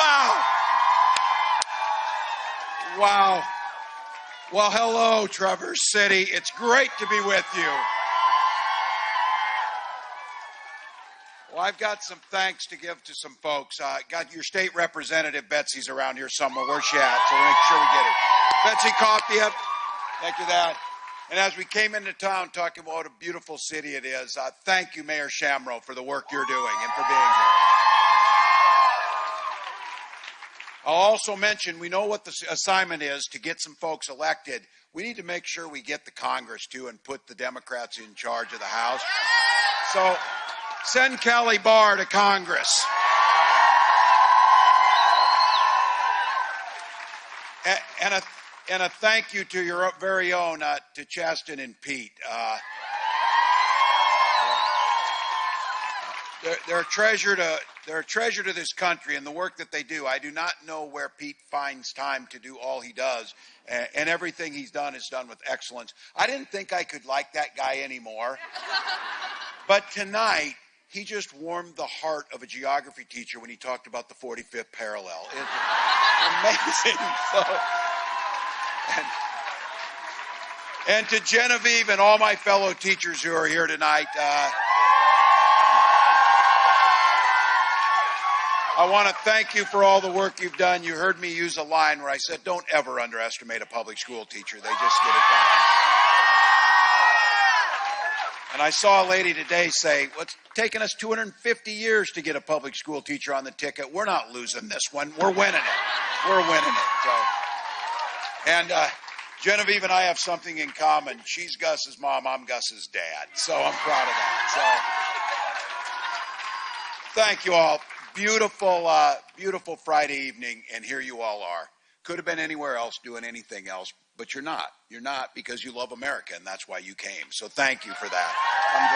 Wow. Wow. Well, hello, Traverse City. It's great to be with you. Well, I've got some thanks to give to some folks. Got your state representative, Betsy's around here somewhere. Where's she at? So we'll make sure we get her. Betsy Coffey, thank you for that. And as we came into town talking about what a beautiful city it is, thank you, Mayor Shamrow, for the work you're doing and for being here. I'll also mention, we know what the assignment is to get some folks elected. We need to make sure we get the Congress, too, and put the Democrats in charge of the House. So send Kelly Barr to Congress. And a thank you to your very own, to Chaston and Pete. They're a treasure to this country and the work that they do. I do not know where Pete finds time to do all he does, and everything he's done is done with excellence. I didn't think I could like that guy anymore, but tonight he just warmed the heart of a geography teacher when he talked about the 45th parallel. It's amazing. And to Genevieve and all my fellow teachers who are here tonight, I want to thank you for all the work you've done. You heard me use a line where I said, don't ever underestimate a public school teacher. They just get it done. And I saw a lady today say, well, it's taken us 250 years to get a public school teacher on the ticket. We're not losing this one. We're winning it. We're winning it. And Genevieve and I have something in common. She's Gus's mom. I'm Gus's dad. So I'm proud of that. So thank you all. Beautiful Friday evening, and here you all are. Could have been anywhere else doing anything else, but you're not. You're not because you love America, and that's why you came. So thank you for that. I'm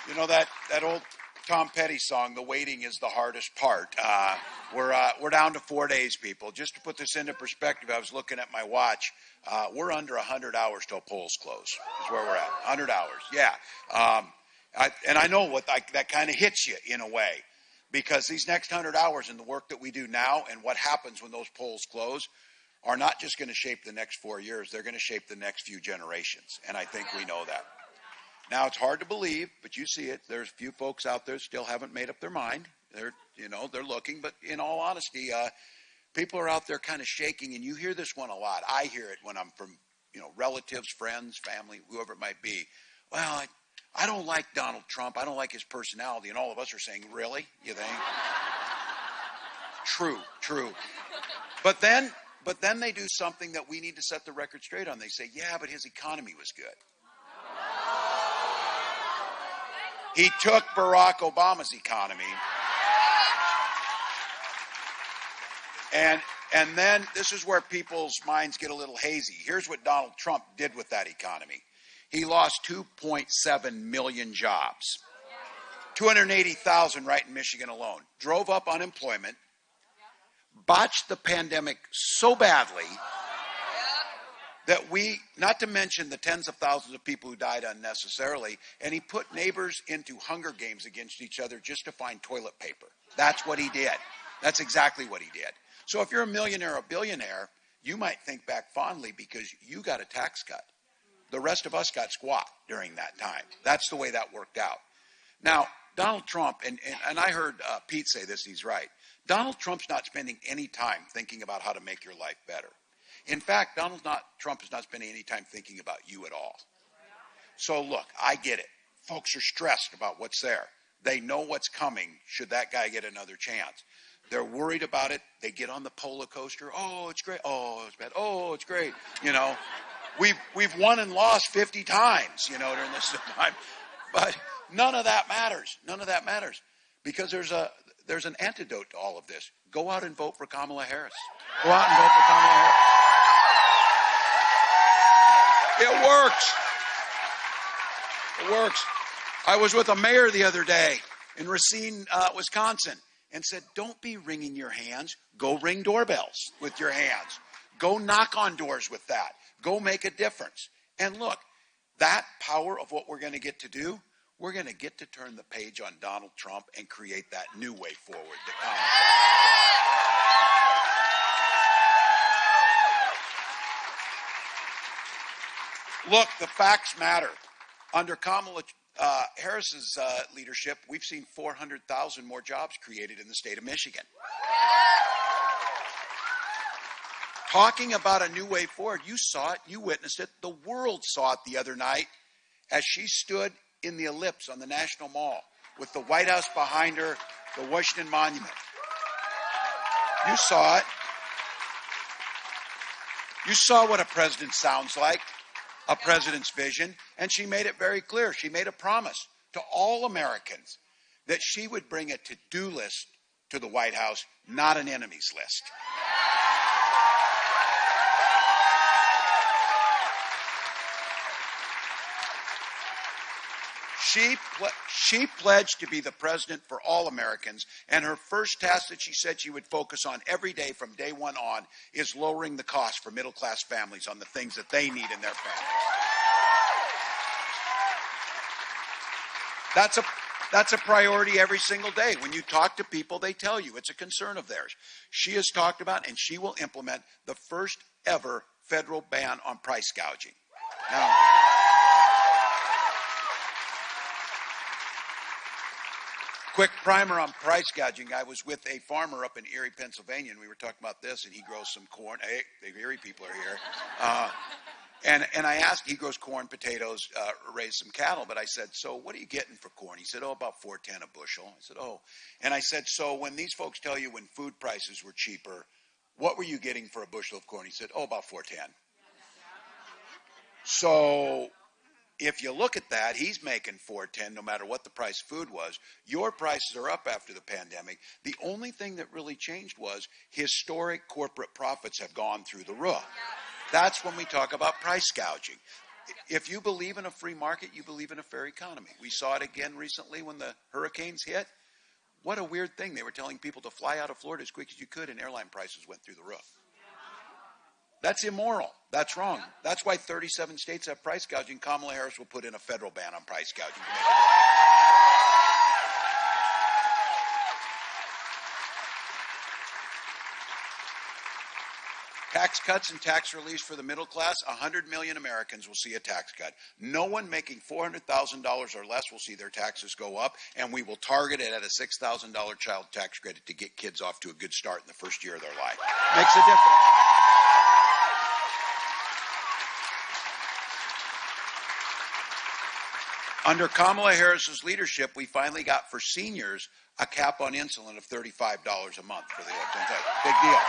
grateful. You know that old Tom Petty song, "The waiting is the hardest part." We're down to 4 days, people. Just to put this into perspective, I was looking at my watch. We're under 100 hours till polls close. Is where we're at. 100 hours. Yeah. And I know what that kind of hits you in a way, because these next 100 hours and the work that we do now and what happens when those polls close are not just going to shape the next 4 years. They're going to shape the next few generations. And I think we know that. Now, it's hard to believe, but you see it. There's a few folks out there still haven't made up their mind. They're looking. But in all honesty, people are out there kind of shaking. And you hear this one a lot. I hear it when I'm from, relatives, friends, family, whoever it might be. Well, I don't like Donald Trump. I don't like his personality. And all of us are saying, really? You think? True. But then they do something that we need to set the record straight on. They say, yeah, but his economy was good. He took Barack Obama's economy. And then this is where people's minds get a little hazy. Here's what Donald Trump did with that economy. He lost 2.7 million jobs, 280,000 right in Michigan alone, drove up unemployment, botched the pandemic so badly that not to mention the tens of thousands of people who died unnecessarily, and he put neighbors into Hunger Games against each other just to find toilet paper. That's what he did. That's exactly what he did. So if you're a millionaire or a billionaire, you might think back fondly because you got a tax cut. The rest of us got squat during that time. That's the way that worked out. Now, Donald Trump, and I heard Pete say this, he's right. Donald Trump's not spending any time thinking about how to make your life better. In fact, Trump is not spending any time thinking about you at all. So look, I get it. Folks are stressed about what's there. They know what's coming should that guy get another chance. They're worried about it. They get on the polar coaster. Oh, it's great. Oh, it's bad. Oh, it's great. We've won and lost 50 times, during this time. But none of that matters. None of that matters. Because there's an antidote to all of this. Go out and vote for Kamala Harris. Go out and vote for Kamala Harris. It works. It works. I was with a mayor the other day in Racine, Wisconsin, and said, don't be wringing your hands. Go ring doorbells with your hands. Go knock on doors with that. Go make a difference. And look, that power of what we're going to get to do, we're going to get to turn the page on Donald Trump and create that new way forward. Look, the facts matter. Under Kamala Harris's leadership, we've seen 400,000 more jobs created in the state of Michigan. Talking about a new way forward, you saw it, you witnessed it, the world saw it the other night as she stood in the ellipse on the National Mall with the White House behind her, the Washington Monument. You saw it. You saw what a president sounds like, a president's vision, and she made it very clear. She made a promise to all Americans that she would bring a to-do list to the White House, not an enemies list. She pledged to be the president for all Americans, and her first task that she said she would focus on every day from day one on is lowering the cost for middle-class families on the things that they need in their families. That's a priority every single day. When you talk to people, they tell you it's a concern of theirs. She has talked about and she will implement the first ever federal ban on price gouging. Now, quick primer on price gouging. I was with a farmer up in Erie, Pennsylvania, and we were talking about this, and he grows some corn. Hey, the Erie people are here. And I asked, he grows corn, potatoes, raised some cattle, but I said, so what are you getting for corn? He said, about $4.10 a bushel. I said, And I said, so when these folks tell you when food prices were cheaper, what were you getting for a bushel of corn? He said, about $4.10. So if you look at that, he's making $4.10 no matter what the price of food was. Your prices are up after the pandemic. The only thing that really changed was historic corporate profits have gone through the roof. That's when we talk about price gouging. If you believe in a free market, you believe in a fair economy. We saw it again recently when the hurricanes hit. What a weird thing. They were telling people to fly out of Florida as quick as you could, and airline prices went through the roof. That's immoral. That's wrong. That's why 37 states have price gouging. Kamala Harris will put in a federal ban on price gouging. Tax cuts and tax relief for the middle class, 100 million Americans will see a tax cut. No one making $400,000 or less will see their taxes go up, and we will target it at a $6,000 child tax credit to get kids off to a good start in the first year of their life. Makes a difference. Under Kamala Harris's leadership, we finally got for seniors a cap on insulin of $35 a month for the big deal.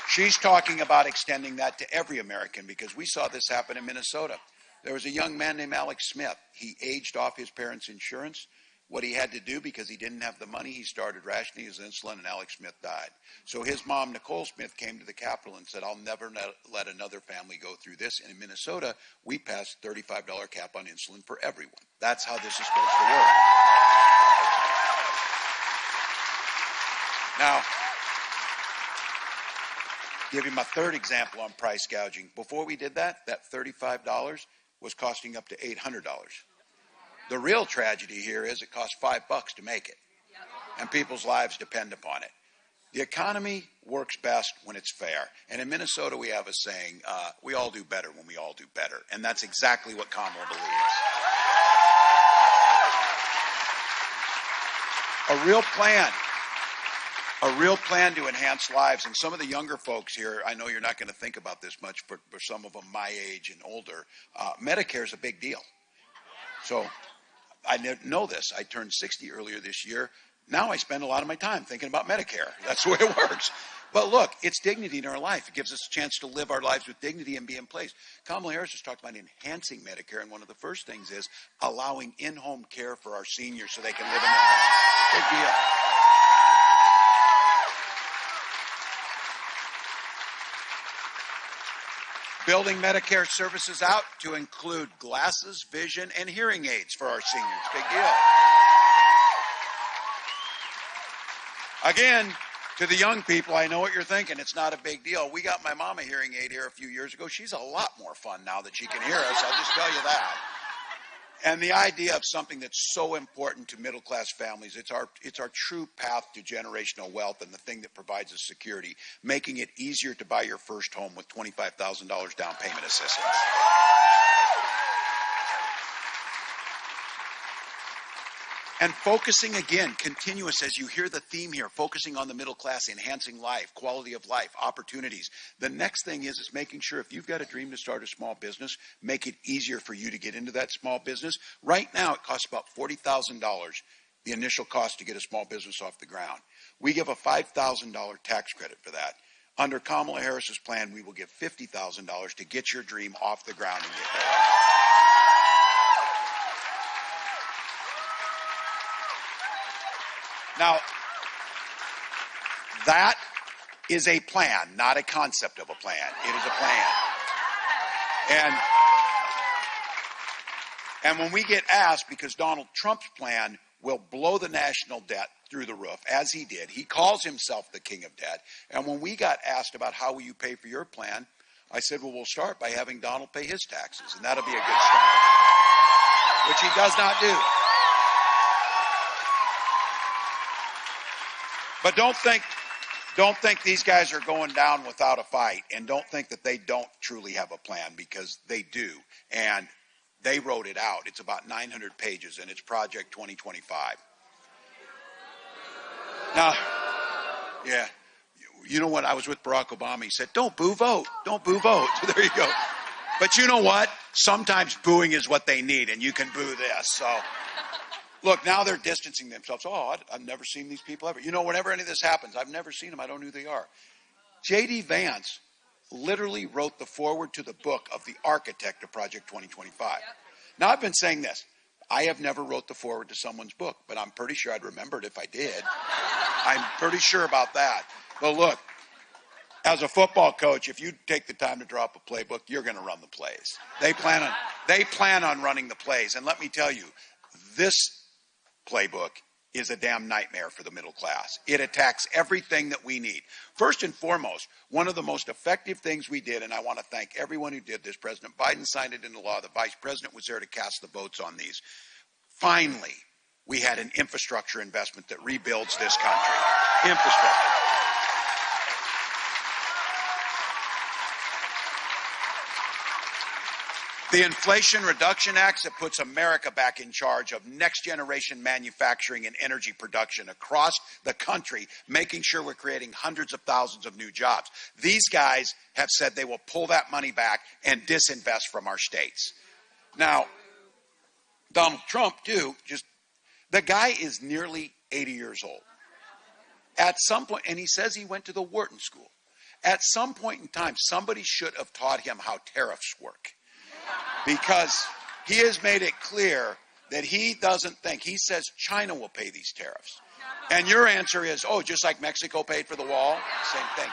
She's talking about extending that to every American because we saw this happen in Minnesota. There was a young man named Alex Smith. He aged off his parents' insurance. What he had to do, because he didn't have the money, he started rationing his insulin, and Alex Smith died. So his mom, Nicole Smith, came to the Capitol and said, I'll never let another family go through this. And in Minnesota, we passed a $35 cap on insulin for everyone. That's how this is supposed to work. Now, give you my third example on price gouging. Before we did that $35 was costing up to $800. The real tragedy here is it costs $5 to make it, and people's lives depend upon it. The economy works best when it's fair. And in Minnesota, we have a saying, we all do better when we all do better. And that's exactly what Kamala believes. A real plan to enhance lives. And some of the younger folks here, I know you're not going to think about this much, but for some of them my age and older, Medicare is a big deal. So I didn't know this. I turned 60 earlier this year. Now I spend a lot of my time thinking about Medicare. That's the way it works. But look, it's dignity in our life. It gives us a chance to live our lives with dignity and be in place. Kamala Harris has talked about enhancing Medicare, and one of the first things is allowing in-home care for our seniors so they can live in their homes. Big deal. Building Medicare services out to include glasses, vision, and hearing aids for our seniors. Big deal. Again, To the young people, I know what you're thinking. It's not a big deal. We got my mom a hearing aid here a few years ago. She's a lot more fun now that she can hear us. I'll just tell you that. And the idea of something that's so important to middle-class families, it's our true path to generational wealth and the thing that provides us security, making it easier to buy your first home with $25,000 down payment assistance. And focusing again, continuous, as you hear the theme here, focusing on the middle class, enhancing life, quality of life, opportunities. The next thing is making sure if you've got a dream to start a small business, make it easier for you to get into that small business. Right now, it costs about $40,000, the initial cost to get a small business off the ground. We give a $5,000 tax credit for that. Under Kamala Harris's plan, we will give $50,000 to get your dream off the ground and get there. Now, that is a plan, not a concept of a plan. It is a plan. And when we get asked, because Donald Trump's plan will blow the national debt through the roof, as he did. He calls himself the king of debt. And when we got asked about how will you pay for your plan, I said, well, we'll start by having Donald pay his taxes, and that'll be a good start, which he does not do. But don't think these guys are going down without a fight, and don't think that they don't truly have a plan, because they do. And they wrote it out. It's about 900 pages, and it's Project 2025. Now, yeah, you know what? I was with Barack Obama. He said, don't boo, vote. Don't boo, vote. So there you go. But you know what? Sometimes booing is what they need, and you can boo this. So look, now they're distancing themselves. Oh, I've never seen these people ever. You know, whenever any of this happens, I've never seen them. I don't know who they are. J.D. Vance literally wrote the foreword to the book of the architect of Project 2025. Yep. Now, I've been saying this. I have never wrote the foreword to someone's book, but I'm pretty sure I'd remember it if I did. I'm pretty sure about that. But look, as a football coach, if you take the time to draw up a playbook, you're going to run the plays. They plan on running the plays. And let me tell you, this playbook is a damn nightmare for the middle class. It attacks everything that we need. First and foremost, one of the most effective things we did, and I want to thank everyone who did this. President Biden signed it into law. The vice president was there to cast the votes on these. Finally, we had an infrastructure investment that rebuilds this country. Infrastructure. The Inflation Reduction Act that puts America back in charge of next generation manufacturing and energy production across the country, making sure we're creating hundreds of thousands of new jobs. These guys have said they will pull that money back and disinvest from our states. Now, Donald Trump, too, the guy is nearly 80 years old. At some point, and he says he went to the Wharton School. At some point in time, somebody should have taught him how tariffs work. Because he has made it clear that he doesn't think, he says China will pay these tariffs. And your answer is, oh, just like Mexico paid for the wall? Same thing.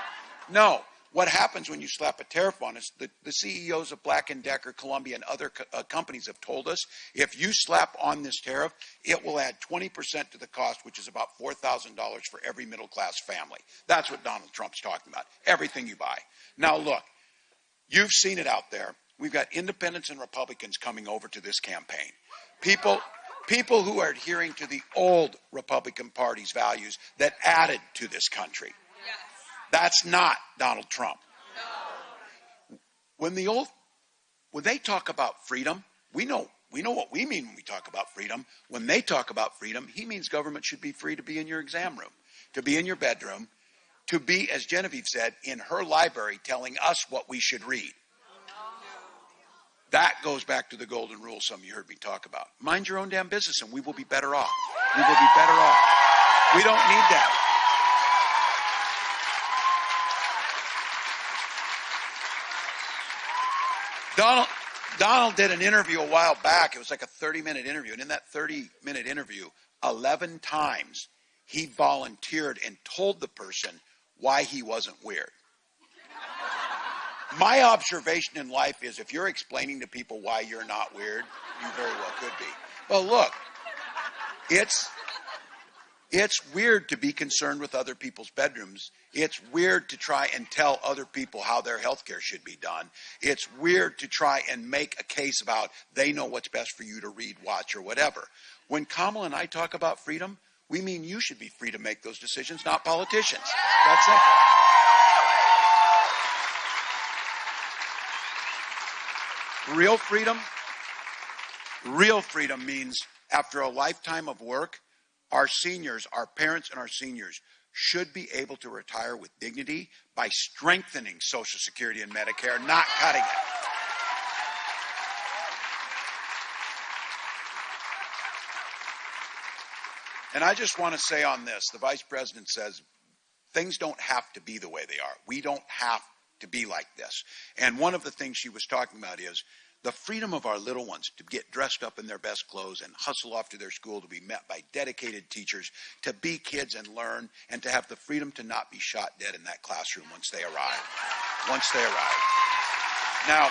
No. What happens when you slap a tariff on us, the CEOs of Black & Decker, Columbia, and other companies have told us, if you slap on this tariff, it will add 20% to the cost, which is about $4,000 for every middle-class family. That's what Donald Trump's talking about, everything you buy. Now, look, you've seen it out there. We've got independents and Republicans coming over to this campaign. People who are adhering to the old Republican Party's values that added to this country. Yes. That's not Donald Trump. No. When they talk about freedom, we know what we mean when we talk about freedom. When they talk about freedom, he means government should be free to be in your exam room, to be in your bedroom, to be, as Genevieve said, in her library telling us what we should read. That goes back to the golden rule some of you heard me talk about. Mind your own damn business and we will be better off. We will be better off. We don't need that. Donald did an interview a while back. It was like a 30-minute interview. And in that 30-minute interview, 11 times he volunteered and told the person why he wasn't weird. My observation in life is if you're explaining to people why you're not weird, you very well could be. Well, look, It's weird to be concerned with other people's bedrooms. It's weird to try and tell other people how their health care should be done. It's weird to try and make a case about they know what's best for you to read, watch, or whatever. When Kamala and I talk about freedom, we mean you should be free to make those decisions, not politicians. That's simple. Real freedom means after a lifetime of work, our seniors, our parents and our seniors should be able to retire with dignity by strengthening Social Security and Medicare, not cutting it. And I just want to say on this, the Vice President says things don't have to be the way they are. We don't have to be like this. And one of the things she was talking about is the freedom of our little ones to get dressed up in their best clothes and hustle off to their school to be met by dedicated teachers, to be kids and learn, and to have the freedom to not be shot dead in that classroom once they arrive. Now,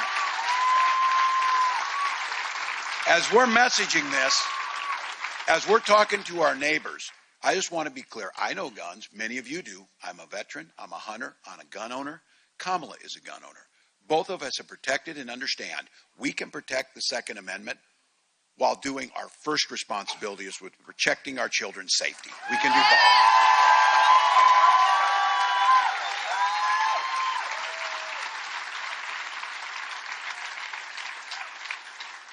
as we're messaging this, as we're talking to our neighbors, I just want to be clear. I know guns. Many of you do. I'm a veteran. I'm a hunter. I'm a gun owner. Kamala is a gun owner. Both of us are protected and understand we can protect the Second Amendment while doing our first responsibility is with protecting our children's safety. We can do both.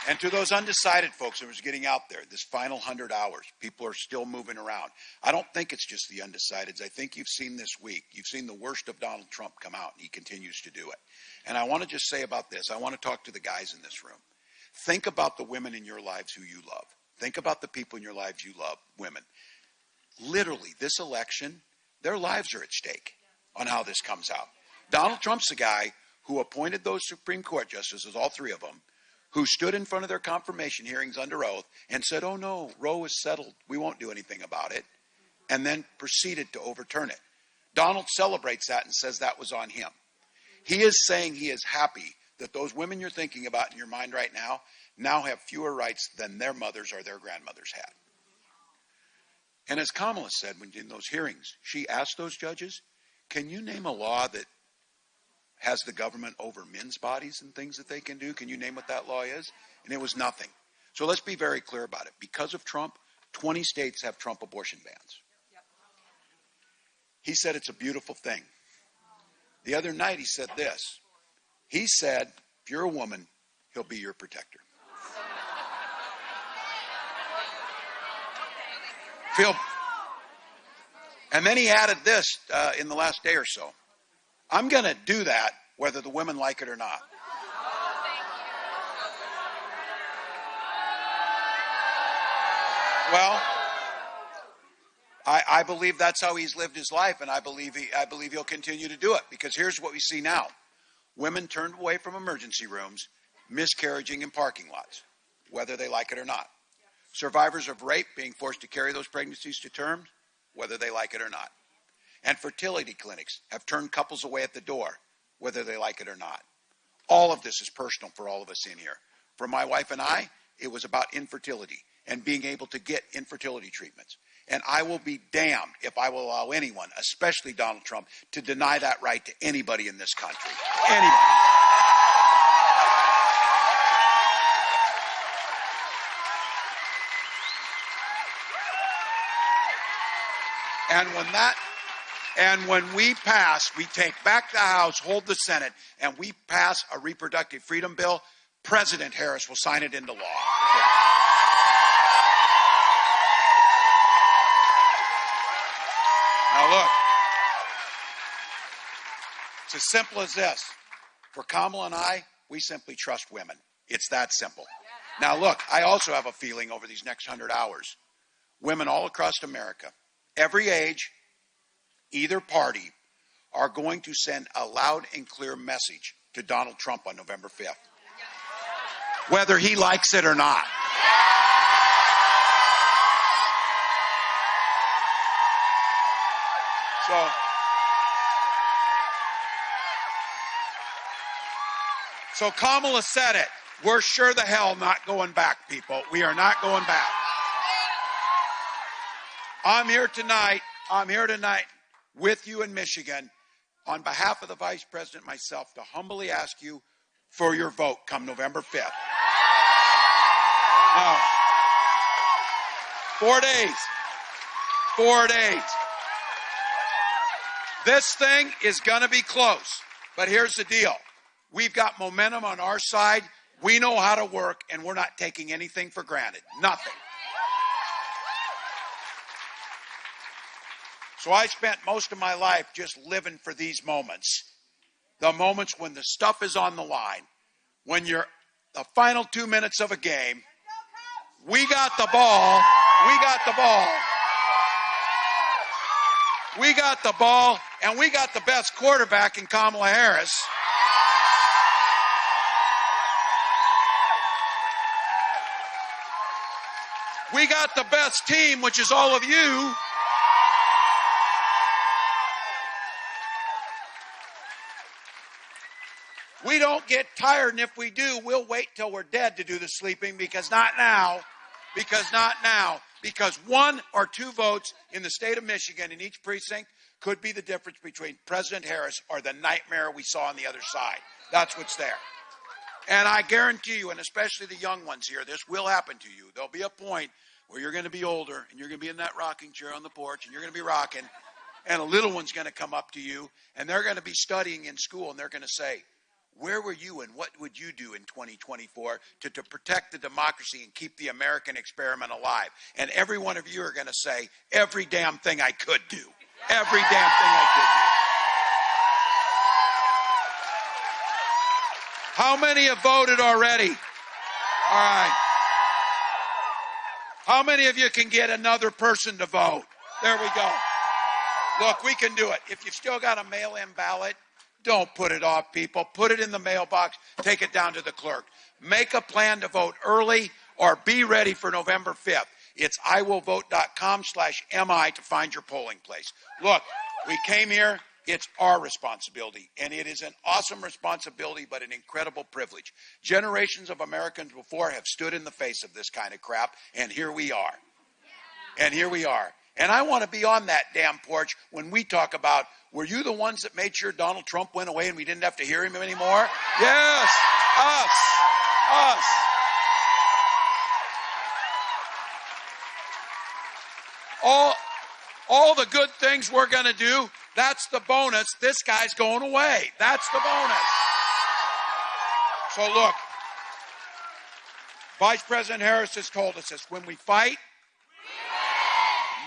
And to those undecided folks that was getting out there, this final 100 hours, people are still moving around. I don't think it's just the undecideds. I think you've seen this week, you've seen the worst of Donald Trump come out, and he continues to do it. And I want to just say about this, I want to talk to the guys in this room. Think about the women in your lives who you love. Think about the people in your lives you love, women. Literally, this election, their lives are at stake on how this comes out. Donald Trump's the guy who appointed those Supreme Court justices, all three of them, who stood in front of their confirmation hearings under oath and said, oh no, Roe is settled, we won't do anything about it, and then proceeded to overturn it. Donald celebrates that and says that was on him. He is saying he is happy that those women you're thinking about in your mind right now have fewer rights than their mothers or their grandmothers had. And as Kamala said in those hearings, she asked those judges, can you name a law that has the government over men's bodies and things that they can do? Can you name what that law is? And it was nothing. So let's be very clear about it. Because of Trump, 20 states have Trump abortion bans. He said it's a beautiful thing. The other night he said this. He said, if you're a woman, he'll be your protector. And then he added this in the last day or so. I'm going to do that whether the women like it or not. Well, I believe that's how he's lived his life, and I believe he'll continue to do it, because here's what we see now. Women turned away from emergency rooms, miscarriaging in parking lots, whether they like it or not. Survivors of rape being forced to carry those pregnancies to term, whether they like it or not. And fertility clinics have turned couples away at the door, whether they like it or not. All of this is personal for all of us in here. For my wife and I, it was about infertility and being able to get infertility treatments. And I will be damned if I will allow anyone, especially Donald Trump, to deny that right to anybody in this country. Anybody. And when we pass, we take back the House, hold the Senate, and we pass a reproductive freedom bill, President Harris will sign it into law. Now look, it's as simple as this. For Kamala and I, we simply trust women. It's that simple. Now look, I also have a feeling over these next 100 hours, women all across America, every age, either party, are going to send a loud and clear message to Donald Trump on November 5th, whether he likes it or not. So Kamala said it. We're sure the hell not going back, people. We are not going back. I'm here tonight with you in Michigan on behalf of the Vice President and myself to humbly ask you for your vote come November 5th. Now, 4 days. 4 days. This thing is going to be close, but here's the deal. We've got momentum on our side. We know how to work, and we're not taking anything for granted. Nothing. So I spent most of my life just living for these moments. The moments when the stuff is on the line. When you're the final 2 minutes of a game. We got the ball. We got the ball. We got the ball, and we got the best quarterback in Kamala Harris. We got the best team, which is all of you. We don't get tired, and if we do, we'll wait till we're dead to do the sleeping, because not now. Because 1 or 2 votes in the state of Michigan in each precinct could be the difference between President Harris or the nightmare we saw on the other side. That's what's there. And I guarantee you, and especially the young ones here, this will happen to you. There'll be a point where you're going to be older, and you're going to be in that rocking chair on the porch, and you're going to be rocking, and a little one's going to come up to you, and they're going to be studying in school, and they're going to say, where were you and what would you do in 2024 to protect the democracy and keep the American experiment alive? And every one of you are going to say, every damn thing I could do. Every damn thing I could do. How many have voted already? All right. How many of you can get another person to vote? There we go. Look, we can do it. If you've still got a mail-in ballot, don't put it off, people. Put it in the mailbox. Take it down to the clerk. Make a plan to vote early or be ready for November 5th. It's iwillvote.com/MI to find your polling place. Look, we came here. It's our responsibility, and it is an awesome responsibility, but an incredible privilege. Generations of Americans before have stood in the face of this kind of crap, and here we are. And here we are. And I want to be on that damn porch when we talk about, were you the ones that made sure Donald Trump went away and we didn't have to hear him anymore? Yes, us. All the good things we're going to do, that's the bonus. This guy's going away. That's the bonus. So look, Vice President Harris has told us this. When we fight,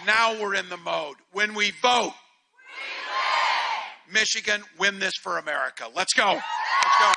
now we're in the mode. When we vote, Michigan, win this for America. Let's go. Let's go.